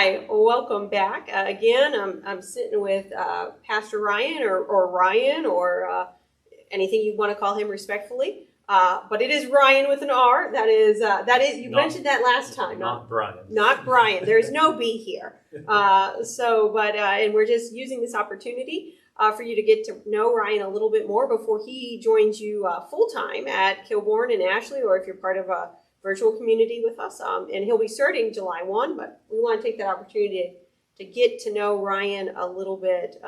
Hi, welcome back. Again, I'm sitting with Pastor Ryan or Ryan or anything you want to call him respectfully. But it is Ryan with an R. That is you mentioned that last time. Not Brian. Not Brian. There's no B here. And we're just using this opportunity for you to get to know Ryan a little bit more before he joins you full time at Kilbourne and Ashley, or if you're part of a virtual community with us. And he'll be starting July 1, but we want to take that opportunity to get to know Ryan a little bit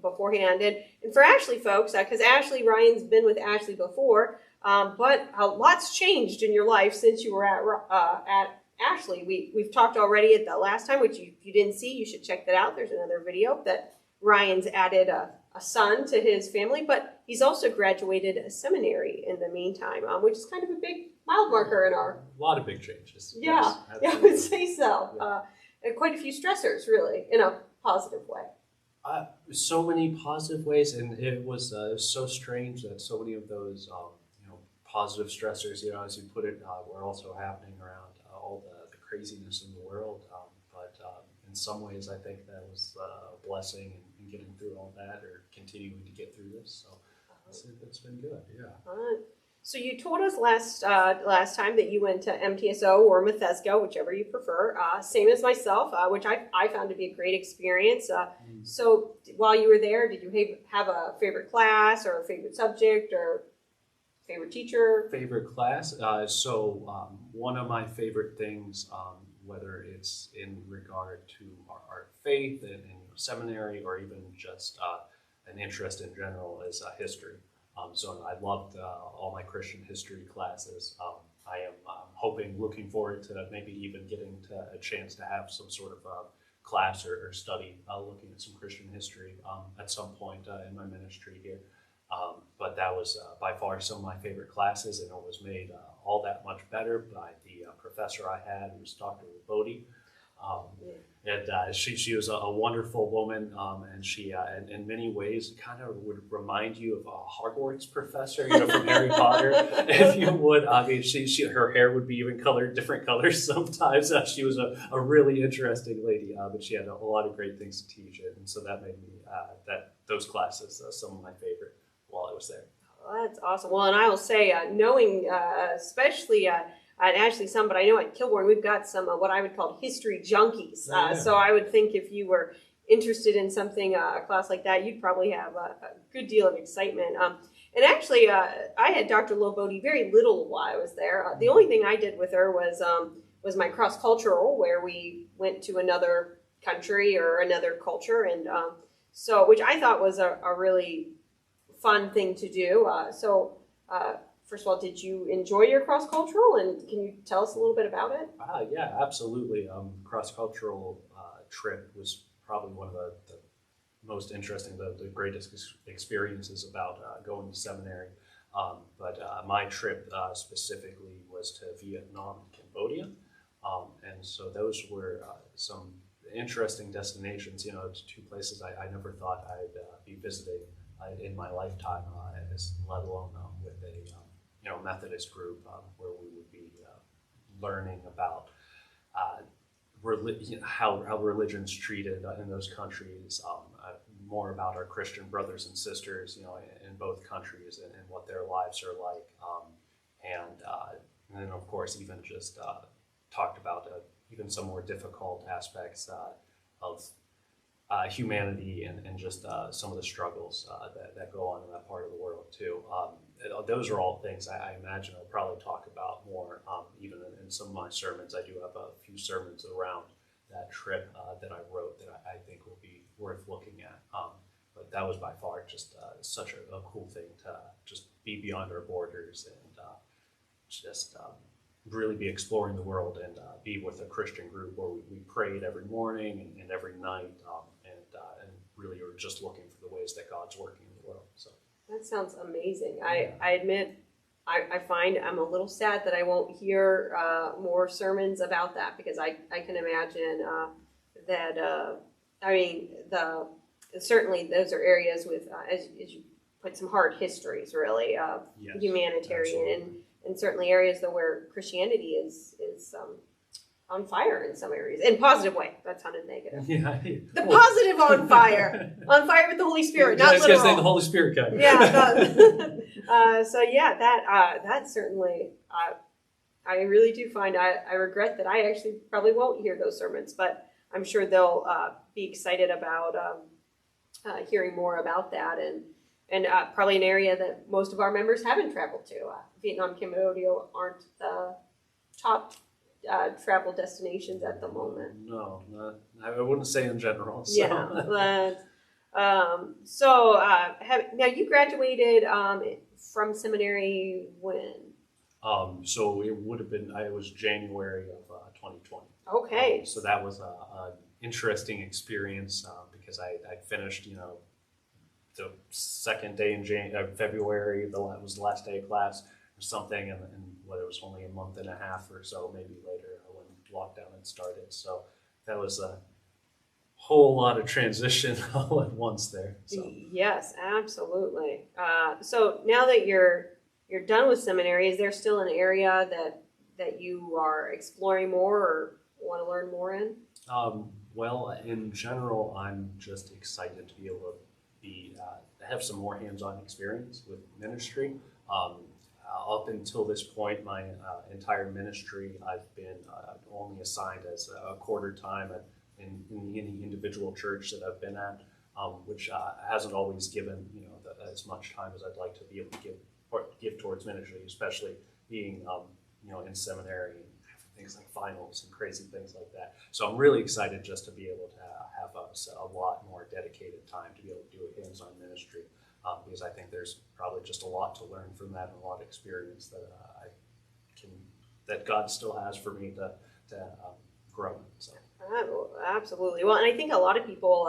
beforehand. And for Ashley folks, because Ryan's been with Ashley before, but lots changed in your life since you were at Ashley. We've talked already at the last time, which if you didn't see, you should check that out. There's another video that Ryan's added a son to his family, but he's also graduated a seminary in the meantime, which is kind of a big mile marker in our... A lot of big changes. Yeah, yes, I would say so. Yeah. And quite a few stressors, really, in a positive way. So many positive ways, and it was so strange that so many of those positive stressors, as you put it, were also happening around all the craziness in the world. But in some ways, I think that was a blessing in getting through all that, or continuing to get through this. So it's been good, yeah. So you told us last time that you went to MTSO or Methesco, whichever you prefer, same as myself, which I found to be a great experience. So while you were there, did you have a favorite class or a favorite subject or favorite teacher? Favorite class? One of my favorite things, whether it's in regard to our faith and seminary, or even just an interest in general, is history. So I loved all my Christian history classes. I am looking forward to maybe even getting to a chance to have some sort of class or study looking at some Christian history at some point in my ministry here. But that was by far some of my favorite classes, and it was made all that much better by the professor I had, who was Dr. Labode. She was a wonderful woman, and she, in many ways, kind of would remind you of a Hogwarts professor, from Harry Potter, if you would. I mean, her hair would be even colored different colors sometimes. She was a really interesting lady, but she had a lot of great things to teach, and so that made me those classes some of my favorite while I was there. Oh, that's awesome. Well, and I will say, knowing especially at Ashley some, but I know at Kilbourne we've got some what I would call history junkies. So I would think if you were interested in something, a class like that, you'd probably have a good deal of excitement. And actually, I had Dr. Labode very little while I was there. The only thing I did with her was my cross-cultural, where we went to another country or another culture, and which I thought was a really fun thing to do. First of all, did you enjoy your cross-cultural, and can you tell us a little bit about it? Yeah, absolutely. Cross-cultural trip was probably one of the most interesting, the greatest experiences about going to seminary. But my trip specifically was to Vietnam and Cambodia. And so those were some interesting destinations, two places I never thought I'd be visiting in my lifetime, let alone with a Methodist group, where we would be learning about how religion's treated in those countries, more about our Christian brothers and sisters, in both countries, and what their lives are like, and then of course even just talked about even some more difficult aspects of humanity and just some of the struggles that go on in that part of the world too. Those are all things I imagine I'll probably talk about more, even in some of my sermons. I do have a few sermons around that trip that I wrote that I think will be worth looking at. But that was by far just such a cool thing to just be beyond our borders and just really be exploring the world, and be with a Christian group where we prayed every morning and every night, and really are just looking for the ways that God's working in the world. So that sounds amazing. Yeah. I admit, I find I'm a little sad that I won't hear more sermons about that, because I can imagine that. Certainly those are areas with as you put some hard histories, really, yes, humanitarian, absolutely. and certainly areas though where Christianity is on fire in some areas, in a positive way. That sounded negative. Yeah. The positive on fire with the Holy Spirit, not I was going to say the literal. Holy Spirit guy. Yeah. So yeah, that certainly. I really do find I regret that I actually probably won't hear those sermons, but I'm sure they'll be excited about hearing more about that, and probably an area that most of our members haven't traveled to. Vietnam, Cambodia aren't the top travel destinations at the moment. No, I wouldn't say in general. So. Yeah. Now you graduated from seminary when? So it would have been, it was January of 2020. Okay. So that was an interesting experience because I finished, the second day in February, was the last day of class or something, and it was only a month and a half or so, maybe later, when lockdown had started. So that was a whole lot of transition all at once there. So. Yes, absolutely. So now that you're done with seminary, is there still an area that you are exploring more or want to learn more in? Well, in general, I'm just excited to be able to have some more hands-on experience with ministry. Up until this point, my entire ministry, I've been only assigned as a quarter time in any individual church that I've been at, which hasn't always given as much time as I'd like to be able to give towards ministry, especially being in seminary and things like finals and crazy things like that. So I'm really excited just to be able to have a lot more dedicated time to be able to do a hands-on ministry, because I think there's probably just a lot to learn from that and a lot of experience that God still has for me to grow in. So. Absolutely. Well, and I think a lot of people,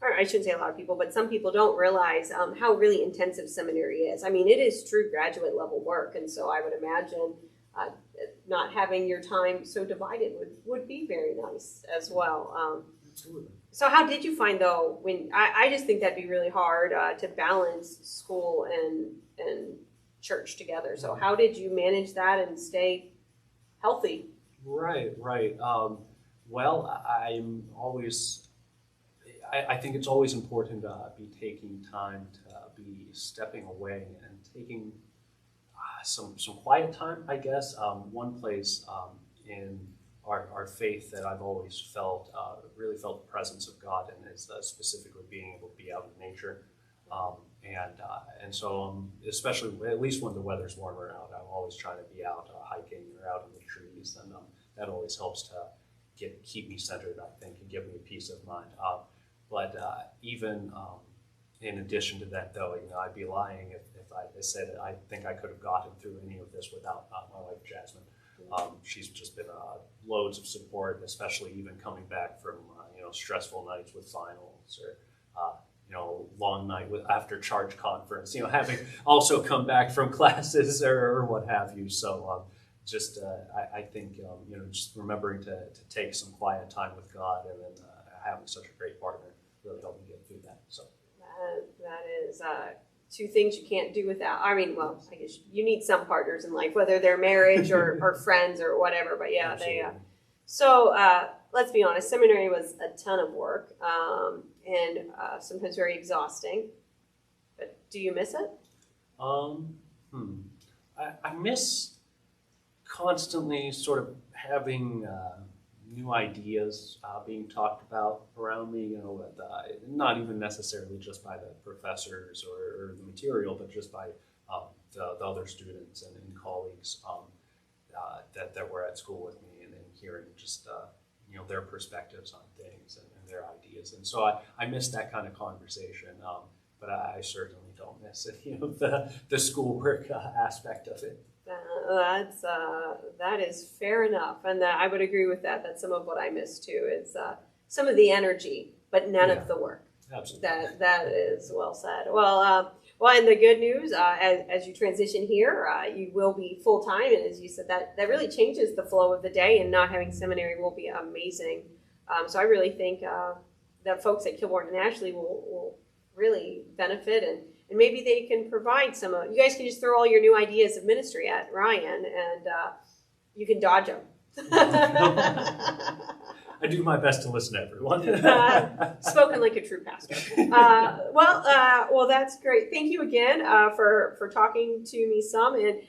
or I shouldn't say a lot of people, but some people don't realize how really intensive seminary is. I mean, it is true graduate level work, and so I would imagine not having your time so divided would be very nice as well. Absolutely. So how did you find, though, when I just think that'd be really hard to balance school and church together. So how did you manage that and stay healthy? Right. Well, I think it's always important to be taking time to be stepping away and taking some quiet time, I guess. One place in our faith that I've always really felt the presence of God in is specifically being able to be out in nature. And so especially at least when the weather's warmer out, I'm always trying to be out hiking or out in the trees, and that always helps to keep me centered, I think, and give me a peace of mind. But even in addition to that, though, I'd be lying if I said that I think I could have gotten through any of this without my wife, Jasmine. She's just been loads of support, especially even coming back from stressful nights with finals or long night after charge conference. Having also come back from classes or what have you. So I think just remembering to take some quiet time with God and then having such a great partner really helped me get through that. So that is two things you can't do without. I mean, well, I guess you need some partners in life, whether they're marriage or friends or whatever. But yeah, absolutely. So let's be honest, seminary was a ton of work and sometimes very exhausting. But do you miss it? I miss constantly sort of having new ideas being talked about around me, not even necessarily just by the professors or the material, but just by the other students and colleagues that were at school with me, and hearing just their perspectives on things and their ideas. And so I miss that kind of conversation, but I certainly don't miss it, the schoolwork aspect of it. That is fair enough, and I would agree with that. That's some of what I miss too. Is some of the energy, but none of the work. Absolutely. That is well said. Well, and the good news, as you transition here, you will be full time, and as you said, that really changes the flow of the day. And not having seminary will be amazing. So I really think that folks at Kilbourne and Ashley will really benefit, and maybe they can provide you guys can just throw all your new ideas of ministry at Ryan, and you can dodge them. I do my best to listen to everyone. Spoken like a true pastor. Well, that's great. Thank you again for talking to me some, and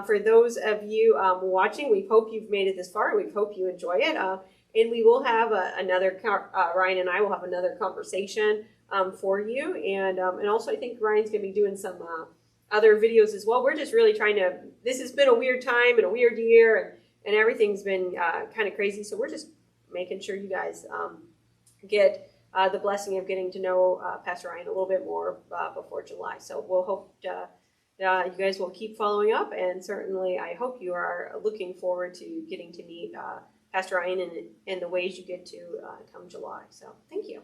for those of you watching, we hope you've made it this far, and we hope you enjoy it. And we will have Ryan and I will have another conversation for you, and also I think Ryan's going to be doing some other videos as well. We're just really trying to. This has been a weird time and a weird year, and everything's been kind of crazy. So we're just making sure you guys get the blessing of getting to know Pastor Ryan a little bit more before July. So we'll hope you guys will keep following up, and certainly I hope you are looking forward to getting to meet Pastor Ryan and the ways you get to come July. So thank you.